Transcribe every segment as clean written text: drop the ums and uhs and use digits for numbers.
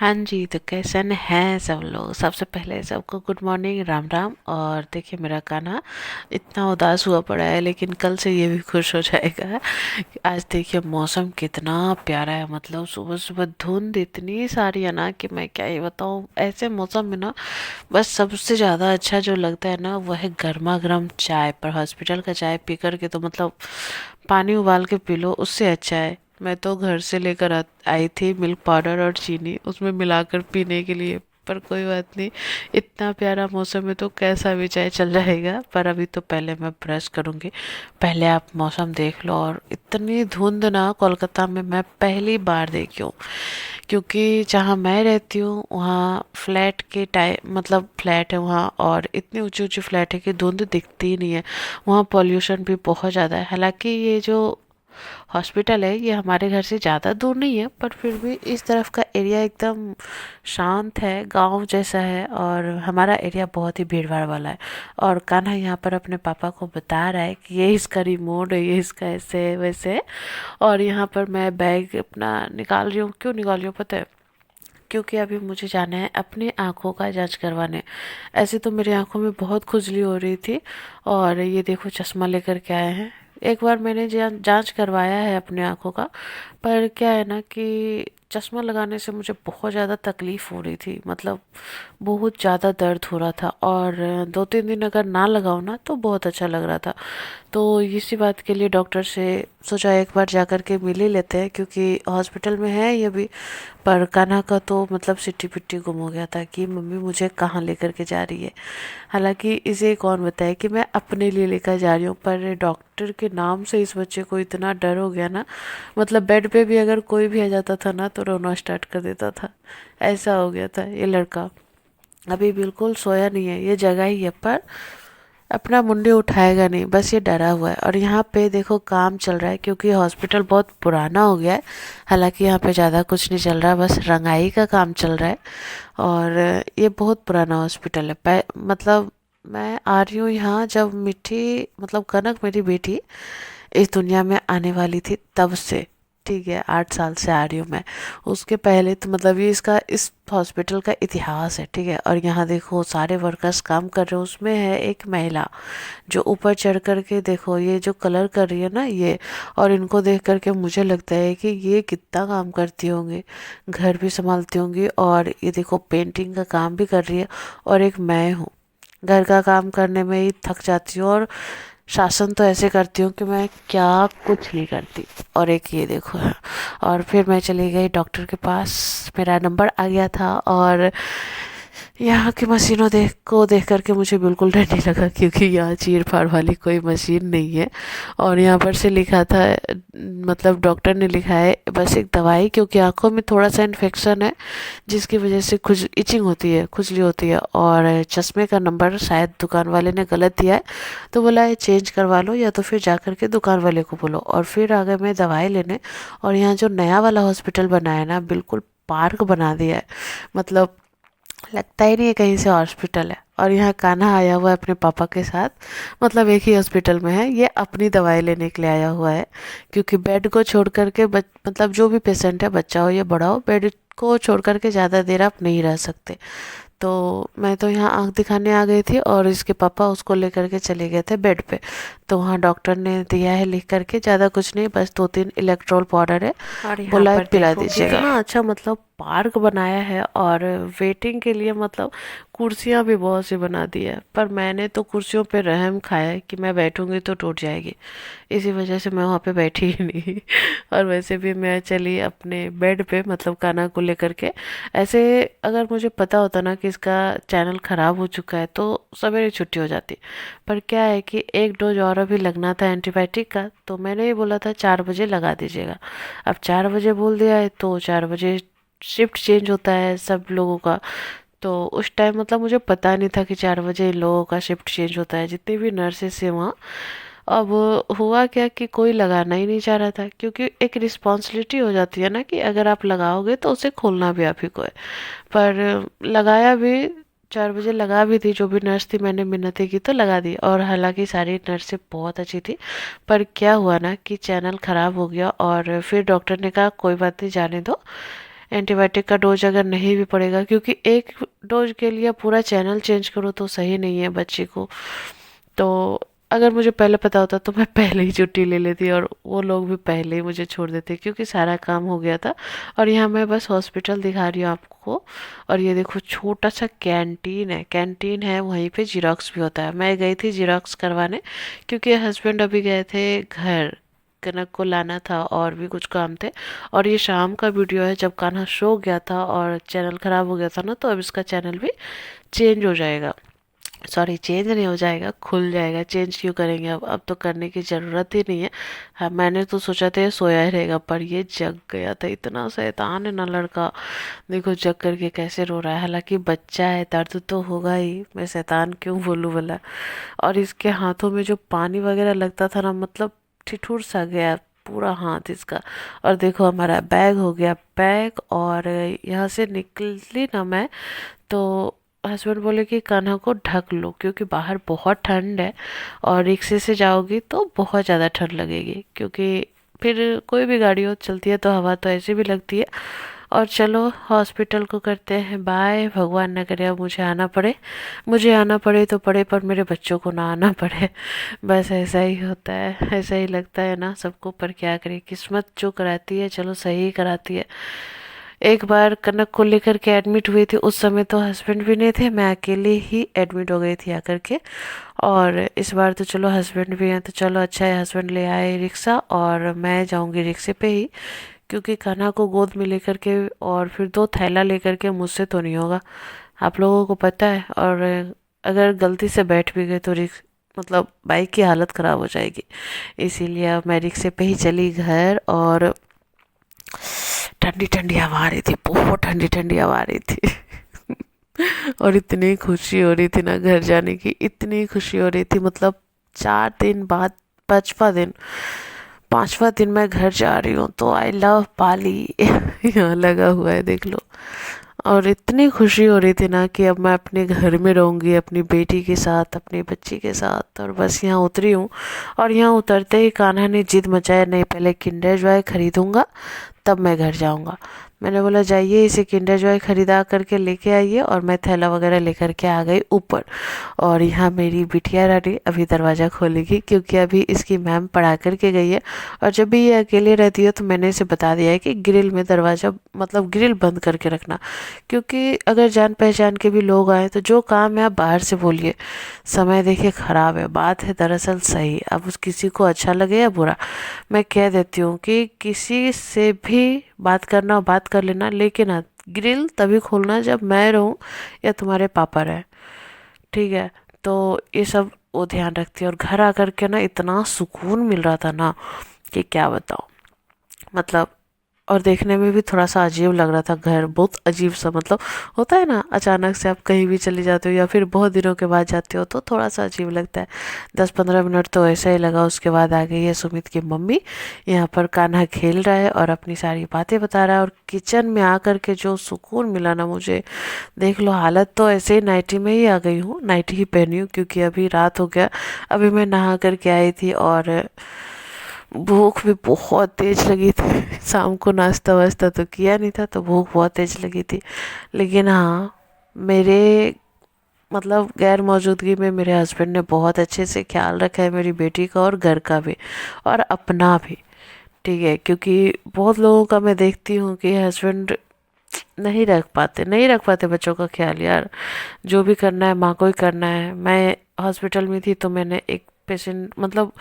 हाँ जी, तो कैसन हैं सब लोग। सबसे पहले सबको गुड मॉर्निंग, राम राम। और देखिए मेरा कान्हा इतना उदास हुआ पड़ा है, लेकिन कल से ये भी खुश हो जाएगा। आज देखिए मौसम कितना प्यारा है। मतलब सुबह सुबह धुंध इतनी सारी है ना कि मैं क्या ही बताऊँ। ऐसे मौसम में ना बस सबसे ज़्यादा अच्छा जो लगता है ना वो है गर्मा गर्म चाय। पर हॉस्पिटल का चाय पी कर के तो मतलब पानी उबाल के पी लो उससे अच्छा है। मैं तो घर से लेकर आई थी मिल्क पाउडर और चीनी उसमें मिलाकर पीने के लिए। पर कोई बात नहीं, इतना प्यारा मौसम है तो कैसा भी चाय चल जाएगा। पर अभी तो पहले मैं ब्रश करूँगी। पहले आप मौसम देख लो। और इतनी धुंध ना कोलकाता में मैं पहली बार देखी हूँ। क्योंकि जहाँ मैं रहती हूँ वहाँ फ्लैट के टाइम मतलब फ्लैट है वहाँ, और इतनी ऊंची ऊंची फ्लैट है कि धुंध दिखती ही नहीं है। वहाँ पॉल्यूशन भी बहुत ज़्यादा है। हालांकि ये जो हॉस्पिटल है ये हमारे घर से ज़्यादा दूर नहीं है, पर फिर भी इस तरफ का एरिया एकदम शांत है, गांव जैसा है। और हमारा एरिया बहुत ही भीड़ भाड़ वाला है। और कान्हा यहाँ पर अपने पापा को बता रहा है कि ये इसका रिमोट है, ये इसका ऐसे है वैसे है। और यहाँ पर मैं बैग अपना निकाल रही हूँ। क्यों निकाल रही हूँ पता है? क्योंकि अभी मुझे जाना है अपनी आँखों का जांच करवाने। ऐसे तो मेरी आँखों में बहुत खुजली हो रही थी। और ये देखो चश्मा लेकर के आए हैं। एक बार मैंने जांच करवाया है अपनी आँखों का। पर क्या है ना कि चश्मा लगाने से मुझे बहुत ज़्यादा तकलीफ़ हो रही थी। मतलब बहुत ज़्यादा दर्द हो रहा था। और 2-3 दिन अगर ना लगाओ ना तो बहुत अच्छा लग रहा था। तो इसी बात के लिए डॉक्टर से सोचा एक बार जा कर के मिल ही लेते हैं, क्योंकि हॉस्पिटल में है ये भी। पर कान्हा का तो मतलब सिट्टी पिट्टी गुम हो गया था कि मम्मी मुझे कहाँ लेकर के जा रही है। हालांकि इसे कौन बताए कि मैं अपने लिए लेकर जा रही हूँ, पर डॉक्टर के नाम से इस बच्चे को इतना डर हो गया ना। मतलब बेड पे भी अगर कोई भी आ जाता था ना तो रोना स्टार्ट कर देता था। ऐसा हो गया था ये लड़का। अभी बिल्कुल सोया नहीं है, ये जगह ही है पर अपना मुंडी उठाएगा नहीं, बस ये डरा हुआ है। और यहाँ पे देखो काम चल रहा है क्योंकि हॉस्पिटल बहुत पुराना हो गया है। हालांकि यहाँ पे ज़्यादा कुछ नहीं चल रहा, बस रंगाई का काम चल रहा है। और ये बहुत पुराना हॉस्पिटल है। मतलब मैं आ रही हूँ यहाँ जब मिठी मतलब कनक मेरी बेटी इस दुनिया में आने वाली थी तब से। ठीक है, 8 साल से आ रही हूँ मैं। उसके पहले तो मतलब ये इसका इस हॉस्पिटल का इतिहास है। ठीक है, और यहाँ देखो सारे वर्कर्स काम कर रहे हैं। उसमें है एक महिला जो ऊपर चढ़ कर के देखो ये जो कलर कर रही है ना ये। और इनको देख करके मुझे लगता है कि ये कितना काम करती होंगी, घर भी संभालती होंगी। और ये देखो पेंटिंग का काम भी कर रही है। और एक मैं हूँ, घर का काम करने में ही थक जाती हूँ। और शासन तो ऐसे करती हूँ कि मैं क्या कुछ नहीं करती। और एक ये देखो। और फिर मैं चली गई डॉक्टर के पास, मेरा नंबर आ गया था। और यहाँ की मशीनों देख करके मुझे बिल्कुल डर नहीं लगा, क्योंकि यहाँ चीर फाड़ वाली कोई मशीन नहीं है। और यहाँ पर से लिखा था, मतलब डॉक्टर ने लिखा है बस एक दवाई, क्योंकि आंखों में थोड़ा सा इन्फेक्शन है जिसकी वजह से खुज इचिंग होती है, खुजली होती है। और चश्मे का नंबर शायद दुकान वाले ने गलत दिया है, तो बोला है चेंज करवा लो या तो फिर जा कर के दुकान वाले को बोलो। और फिर आ गए मैं दवाई लेने। और यहाँ जो नया वाला हॉस्पिटल बना है ना बिल्कुल पार्क बना दिया है। मतलब लगता ही नहीं है कहीं से हॉस्पिटल है। और यहाँ कान्हा आया हुआ है अपने पापा के साथ। मतलब एक ही हॉस्पिटल में है, ये अपनी दवाई लेने के लिए आया हुआ है। क्योंकि बेड को छोड़ करके मतलब जो भी पेशेंट है, बच्चा हो या बड़ा हो, बेड को छोड़ करके ज़्यादा देर आप नहीं रह सकते। तो मैं तो यहाँ आँख दिखाने आ गई थी और इसके पापा उसको लेकर के चले गए थे बेड पे। तो वहाँ डॉक्टर ने दिया है लिख करके, ज़्यादा कुछ नहीं, बस 2-3 इलेक्ट्रॉल पाउडर है। और यहाँ बोला है पर पिला देखो दीजिएगा। कितना अच्छा मतलब पार्क बनाया है। और वेटिंग के लिए मतलब कुर्सियाँ भी बहुत सी बना दी है। पर मैंने तो कुर्सियों पे रहम खाया है कि मैं बैठूंगी तो टूट जाएगी। इसी वजह से मैं वहाँ पे बैठी ही नहीं। और वैसे भी मैं चली अपने बेड पे, मतलब कान्हा को लेकर के। ऐसे अगर मुझे पता होता ना कि इसका चैनल ख़राब हो चुका है तो सवेरे छुट्टी हो जाती। पर क्या है कि एक डोज और अभी लगना था एंटीबायोटिक का, तो मैंने ही बोला था 4 बजे लगा दीजिएगा। अब 4 बजे बोल दिया है तो 4 बजे शिफ्ट चेंज होता है सब लोगों का। तो उस टाइम मतलब मुझे पता नहीं था कि 4 बजे इन लोगों का शिफ्ट चेंज होता है, जितने भी नर्सेस है वहाँ। अब हुआ क्या कि कोई लगाना ही नहीं चाह रहा था, क्योंकि एक रिस्पॉन्सिबिलिटी हो जाती है ना कि अगर आप लगाओगे तो उसे खोलना भी आप ही को है। पर लगाया भी, 4 बजे लगा भी थी। जो भी नर्स थी मैंने मिन्नतें की तो लगा दी। और हालांकि सारी नर्सें बहुत अच्छी थी। पर क्या हुआ ना कि चैनल ख़राब हो गया। और फिर डॉक्टर ने कहा कोई बात नहीं, जाने दो, एंटीबायोटिक का डोज अगर नहीं भी पड़ेगा, क्योंकि एक डोज के लिए पूरा चैनल चेंज करो तो सही नहीं है बच्चे को। तो अगर मुझे पहले पता होता तो मैं पहले ही छुट्टी ले लेती और वो लोग भी पहले ही मुझे छोड़ देते, क्योंकि सारा काम हो गया था। और यहाँ मैं बस हॉस्पिटल दिखा रही हूँ आपको। और ये देखो छोटा सा कैंटीन है, वहीं पे जीरोक्स भी होता है। मैं गई थी जीरोक्स करवाने, क्योंकि हस्बैंड अभी गए थे घर, कनक को लाना था और भी कुछ काम थे। और ये शाम का वीडियो है, जब कान्हा सो गया था और चैनल खराब हो गया था ना, तो अब इसका चैनल भी चेंज हो जाएगा। सॉरी, चेंज नहीं हो जाएगा, खुल जाएगा। चेंज क्यों करेंगे, अब तो करने की ज़रूरत ही नहीं है। हाँ, मैंने तो सोचा था ये सोया ही रहेगा, पर ये जग गया था। इतना शैतान है ना लड़का, देखो जग करके कैसे रो रहा है। हालांकि बच्चा है, दर्द तो होगा ही, मैं शैतान क्यों बोलूँ भला। और इसके हाथों में जो पानी वगैरह लगता था ना, मतलब ठिठुर सा गया पूरा हाथ इसका। और देखो हमारा बैग हो गया पैक, और यहाँ से निकली ना मैं, तो हस्बैंड बोले कि कान्हा को ढक लो, क्योंकि बाहर बहुत ठंड है और रिक्शे से जाओगी तो बहुत ज़्यादा ठंड लगेगी, क्योंकि फिर कोई भी गाड़ी हो चलती है तो हवा तो ऐसे भी लगती है। और चलो हॉस्पिटल को करते हैं बाय। भगवान न करे अब मुझे आना पड़े तो पड़े, पर मेरे बच्चों को ना आना पड़े। बस ऐसा ही होता है, ऐसा ही लगता है ना सबको, पर क्या करें, किस्मत जो कराती है चलो सही ही कराती है। एक बार कनक को लेकर के एडमिट हुई थी, उस समय तो हस्बैंड भी नहीं थे, मैं अकेले ही एडमिट हो गई थी आकर के। और इस बार तो चलो हस्बैंड भी हैं, तो चलो अच्छा है, हस्बैंड ले आए रिक्शा और मैं जाऊंगी रिक्शे पे ही, क्योंकि कान्हा को गोद में लेकर के और फिर 2 थैला लेकर के मुझसे तो नहीं होगा, आप लोगों को पता है। और अगर गलती से बैठ भी गए तो रिक्स मतलब बाइक की हालत ख़राब हो जाएगी। इसीलिए अब मैं रिक्शे पे ही चली घर। और ठंडी ठंडी हवा आ रही थी, बहुत ठंडी ठंडी हवा आ रही थी। और इतनी खुशी हो रही थी ना घर जाने की, इतनी खुशी हो रही थी, मतलब 4 दिन बाद, 5वां दिन, 5वां दिन मैं घर जा रही हूँ। तो आई लव पाली यहाँ लगा हुआ है देख लो। और इतनी खुशी हो रही थी ना कि अब मैं अपने घर में रहूँगी, अपनी बेटी के साथ, अपनी बच्ची के साथ। और बस यहाँ उतरी हूँ, और यहाँ उतरते ही कान्हा ने जिद मचाया, नहीं पहले किंडर जॉय खरीदूंगा तब मैं घर जाऊंगा। मैंने बोला जाइए इसे किंडर जॉय खरीदा करके लेके आइए, और मैं थैला वगैरह लेकर के आ गई ऊपर। और यहाँ मेरी बिटिया रानी अभी दरवाज़ा खोलेगी, क्योंकि अभी इसकी मैम पढ़ा करके गई है। और जब भी ये अकेले रहती है तो मैंने इसे बता दिया है कि ग्रिल में दरवाज़ा मतलब ग्रिल बंद करके रखना, क्योंकि अगर जान पहचान के भी लोग आए तो जो काम है आप बाहर से बोलिए। समय देखिए ख़राब है, बात है दरअसल सही, अब उस किसी को अच्छा लगे या बुरा, मैं कह देती हूँ कि किसी से भी बात करना हो बात कर लेना, लेकिन हाँ ग्रिल तभी खोलना जब मैं रहूँ या तुम्हारे पापा रहे, ठीक है। तो ये सब वो ध्यान रखती है। और घर आकर के ना इतना सुकून मिल रहा था ना कि क्या बताऊँ, मतलब। और देखने में भी थोड़ा सा अजीब लग रहा था घर, बहुत अजीब सा, मतलब होता है ना अचानक से आप कहीं भी चले जाते हो या फिर बहुत दिनों के बाद जाते हो तो थोड़ा सा अजीब लगता है। 10-15 मिनट तो ऐसा ही लगा, उसके बाद आ गई है सुमित की मम्मी। यहाँ पर कान्हा खेल रहा है और अपनी सारी बातें बता रहा है। और किचन में आकर के जो सुकून मिला ना मुझे, देख लो। हालत तो ऐसे ही नाइटी में ही आ गई हूँ, नाइटी ही पहनी हूँ, क्योंकि अभी रात हो गया। अभी मैं नहा करके आई थी और भूख भी बहुत तेज लगी थी। शाम को नाश्ता वास्ता तो किया नहीं था, तो भूख बहुत तेज लगी थी। लेकिन हाँ, मेरे मतलब गैर मौजूदगी में मेरे हस्बैंड ने बहुत अच्छे से ख्याल रखा है मेरी बेटी का और घर का भी और अपना भी, ठीक है। क्योंकि बहुत लोगों का मैं देखती हूँ कि हस्बैंड नहीं रख पाते बच्चों का ख्याल। यार जो भी करना है माँ को ही करना है। मैं हॉस्पिटल में थी तो मैंने एक पेशेंट मतलब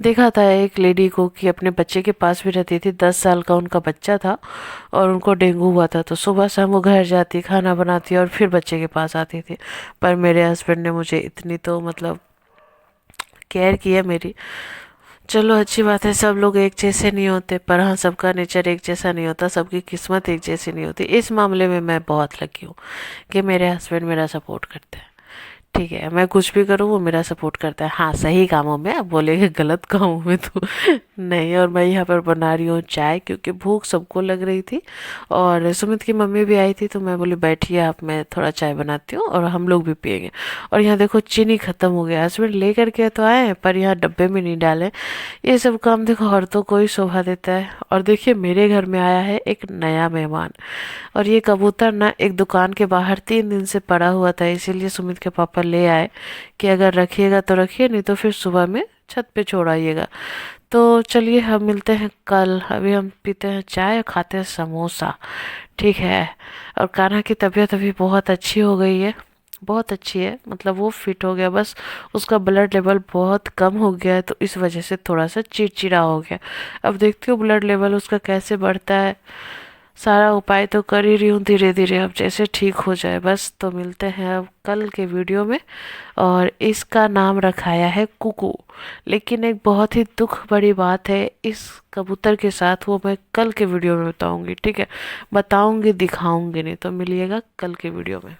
देखा था, एक लेडी को कि अपने बच्चे के पास भी रहती थी, 10 साल का उनका बच्चा था और उनको डेंगू हुआ था। तो सुबह शाम वो घर जाती, खाना बनाती और फिर बच्चे के पास आती थी। पर मेरे हस्बैंड ने मुझे इतनी तो मतलब केयर किया मेरी। चलो अच्छी बात है, सब लोग एक जैसे नहीं होते, पर हाँ सबका नेचर एक जैसा नहीं होता, सबकी किस्मत एक जैसी नहीं होती। इस मामले में मैं बहुत लकी हूँ कि मेरे हस्बैंड मेरा सपोर्ट करते हैं, ठीक है, मैं कुछ भी करूँ वो मेरा सपोर्ट करता है, हाँ सही कामों में, अब बोलेंगे गलत कामों में तो नहीं। और मैं यहाँ पर बना रही हूँ चाय, क्योंकि भूख सबको लग रही थी और सुमित की मम्मी भी आई थी, तो मैं बोली बैठिए आप, मैं थोड़ा चाय बनाती हूँ और हम लोग भी पियेंगे। और यहाँ देखो चीनी खत्म हो गया, हस्बैंड ले करके तो आए हैं पर यहाँ डब्बे में नहीं डाले। ये सब काम देखो औरतों को ही शोभा देता है। और देखिए मेरे घर में आया है एक नया मेहमान, और ये कबूतर ना एक दुकान के बाहर 3 दिन से पड़ा हुआ था, इसीलिए सुमित के पापा ले आए कि अगर रखिएगा तो रखिए, नहीं तो फिर सुबह में छत पे छोड़ आइएगा। तो चलिए हम मिलते हैं कल, अभी हम पीते हैं चाय और खाते हैं समोसा, ठीक है। और कान्हा की तबीयत अभी बहुत अच्छी हो गई है, बहुत अच्छी है, मतलब वो फिट हो गया, बस उसका ब्लड लेवल बहुत कम हो गया है, तो इस वजह से थोड़ा सा चिड़चिड़ा हो गया। अब देखती हूँ ब्लड लेवल उसका कैसे बढ़ता है, सारा उपाय तो कर ही रही हूँ धीरे धीरे, अब जैसे ठीक हो जाए बस। तो मिलते हैं अब कल के वीडियो में। और इसका नाम रखाया है कुकू, लेकिन एक बहुत ही दुख बड़ी बात है इस कबूतर के साथ, वो मैं कल के वीडियो में बताऊंगी, ठीक है। बताऊंगी, दिखाऊंगी नहीं, तो मिलिएगा कल के वीडियो में।